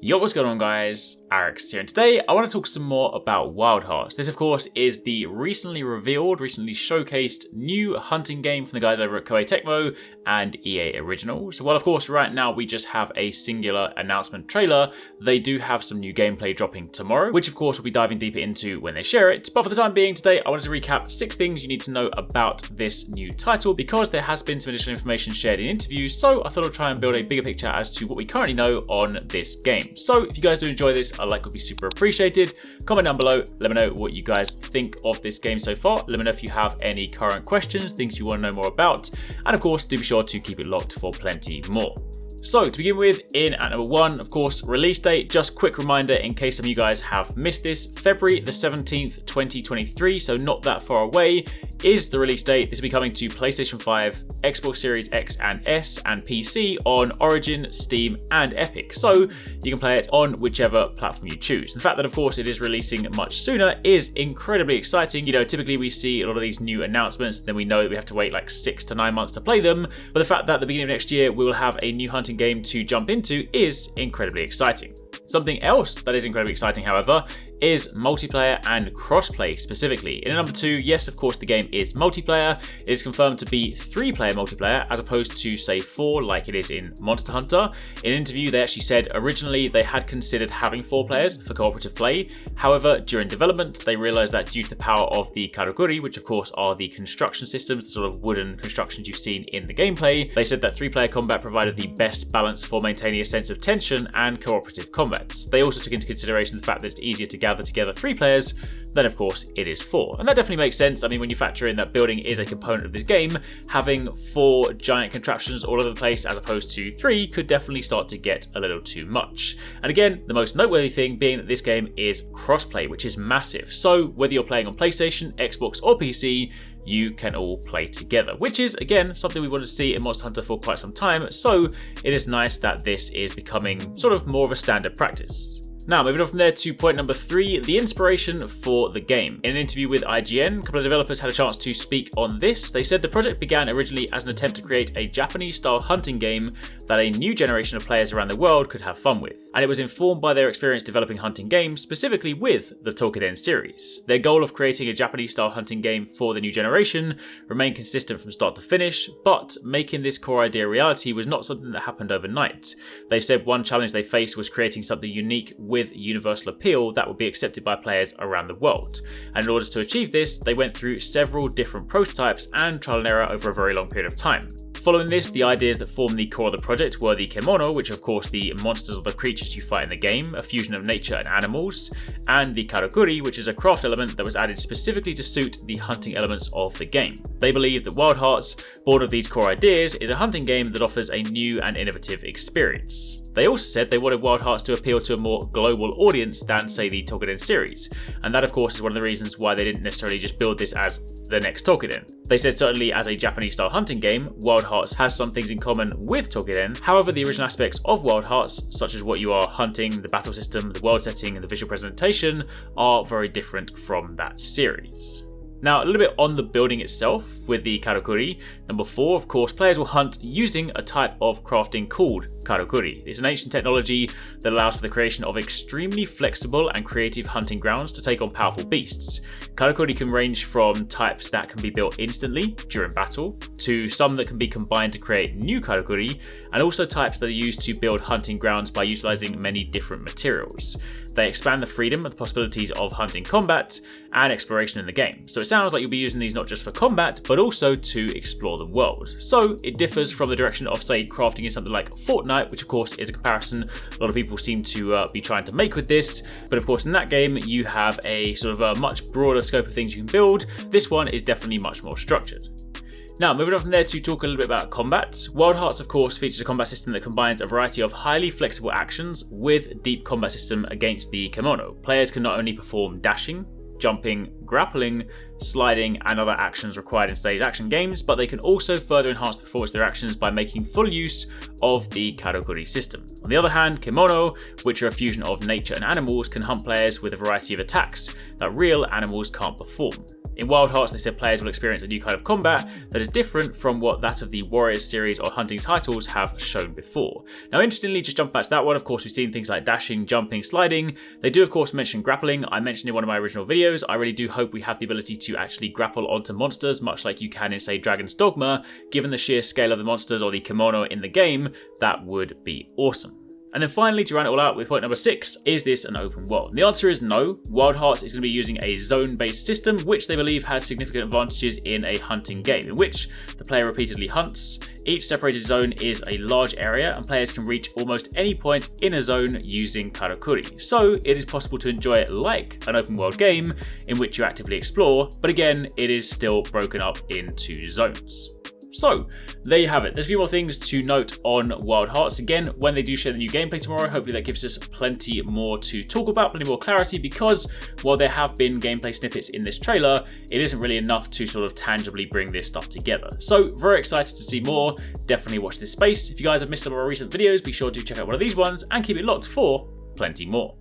Yo, what's going on guys? HyperX here, and today I want to talk some more about Wild Hearts. This of course is the recently showcased new hunting game from the guys over at Koei Tecmo and EA Originals. While of course right now we just have a singular announcement trailer, they do have some new gameplay dropping tomorrow, which of course we'll be diving deeper into when they share it. But for the time being today, I wanted to recap 6 things you need to know about this new title because there has been some additional information shared in interviews, so I thought I'd try and build a bigger picture as to what we currently know on this game. So if you guys do enjoy this, a like would be super appreciated. Comment down below, let me know what you guys think of this game so far. Let me know if you have any current questions, things you want to know more about, and of course do be sure to keep it locked for plenty more. So to begin with, in at number 1, of course, release date. Just quick reminder in case some of you guys have missed this, February the 17th, 2023, so not that far away, is the release date. This will be coming to PlayStation 5, Xbox Series X and S, and PC on Origin, Steam, and Epic. So you can play it on whichever platform you choose. The fact that, of course, it is releasing much sooner is incredibly exciting. You know, typically we see a lot of these new announcements, then we know that we have to wait like 6 to 9 months to play them. But the fact that at the beginning of next year we will have a new hunting game to jump into is incredibly exciting. Something else that is incredibly exciting, however, is multiplayer and crossplay specifically. In number 2, yes, of course, the game is multiplayer. It is confirmed to be 3-player multiplayer as opposed to, say, 4 like it is in Monster Hunter. In an interview, they actually said originally they had considered having 4 players for cooperative play. However, during development, they realized that due to the power of the KARAKURI, which of course are the construction systems, the sort of wooden constructions you've seen in the gameplay, they said that 3-player combat provided the best balance for maintaining a sense of tension and cooperative combat. They also took into consideration the fact that it's easier to gather together 3 players than of course it is 4. And that definitely makes sense. I mean, when you factor in that building is a component of this game, having 4 giant contraptions all over the place as opposed to 3 could definitely start to get a little too much. And again, the most noteworthy thing being that this game is crossplay, which is massive. So whether you're playing on PlayStation, Xbox or PC, you can all play together, which is again something we wanted to see in Monster Hunter for quite some time, so it is nice that this is becoming sort of more of a standard practice. Now, moving on from there to point number 3, the inspiration for the game. In an interview with IGN, a couple of developers had a chance to speak on this. They said the project began originally as an attempt to create a Japanese-style hunting game that a new generation of players around the world could have fun with. And it was informed by their experience developing hunting games, specifically with the Tokiden series. Their goal of creating a Japanese-style hunting game for the new generation remained consistent from start to finish, but making this core idea a reality was not something that happened overnight. They said one challenge they faced was creating something unique with universal appeal that would be accepted by players around the world. And in order to achieve this, they went through several different prototypes and trial and error over a very long period of time. Following this, the ideas that formed the core of the project were the kemono, which are of course the monsters or the creatures you fight in the game, a fusion of nature and animals, and the karakuri, which is a craft element that was added specifically to suit the hunting elements of the game. They believe that Wild Hearts, born of these core ideas, is a hunting game that offers a new and innovative experience. They also said they wanted Wild Hearts to appeal to a more global audience than, say, the Tokiden series, and that of course is one of the reasons why they didn't necessarily just build this as the next Tokiden. They said certainly as a Japanese-style hunting game, Wild Hearts has some things in common with Tokiden. However, the original aspects of Wild Hearts, such as what you are hunting, the battle system, the world setting, and the visual presentation, are very different from that series. Now, a little bit on the building itself with the karakuri. Number 4, of course, players will hunt using a type of crafting called karakuri. It's an ancient technology that allows for the creation of extremely flexible and creative hunting grounds to take on powerful beasts. Karakuri can range from types that can be built instantly during battle, to some that can be combined to create new karakuri, and also types that are used to build hunting grounds by utilizing many different materials. They expand the freedom and the possibilities of hunting combat and exploration in the game. So it sounds like you'll be using these not just for combat, but also to explore the world. So it differs from the direction of, say, crafting in something like Fortnite, which of course is a comparison a lot of people seem to be trying to make with this. But of course in that game you have a sort of a much broader scope of things you can build. This one is definitely much more structured. Now, moving on from there to talk a little bit about combat. Wild Hearts, of course, features a combat system that combines a variety of highly flexible actions with deep combat system against the kemono. Players can not only perform dashing, jumping, grappling, sliding, and other actions required in today's action games, but they can also further enhance the performance of their actions by making full use of the KARAKURI system. On the other hand, kimono, which are a fusion of nature and animals, can hunt players with a variety of attacks that real animals can't perform. In Wild Hearts, they said players will experience a new kind of combat that is different from what that of the Warriors series or hunting titles have shown before. Now, interestingly, just jump back to that one, of course, we've seen things like dashing, jumping, sliding. They do, of course, mention grappling. I mentioned in one of my original videos, I really do hope we have the ability to actually grapple onto monsters, much like you can in, say, Dragon's Dogma. Given the sheer scale of the monsters or the kimono in the game, that would be awesome. And then finally, to round it all out with point number 6, is this an open world? And the answer is no. Wild Hearts is going to be using a zone-based system, which they believe has significant advantages in a hunting game, in which the player repeatedly hunts. Each separated zone is a large area, and players can reach almost any point in a zone using KARAKURI. So it is possible to enjoy it like an open world game in which you actively explore, but again, it is still broken up into zones. So, there you have it. There's a few more things to note on Wild Hearts. Again, when they do share the new gameplay tomorrow, hopefully that gives us plenty more to talk about, plenty more clarity, because while there have been gameplay snippets in this trailer, it isn't really enough to sort of tangibly bring this stuff together. So, very excited to see more. Definitely watch this space. If you guys have missed some of our recent videos, be sure to check out one of these ones and keep it locked for plenty more.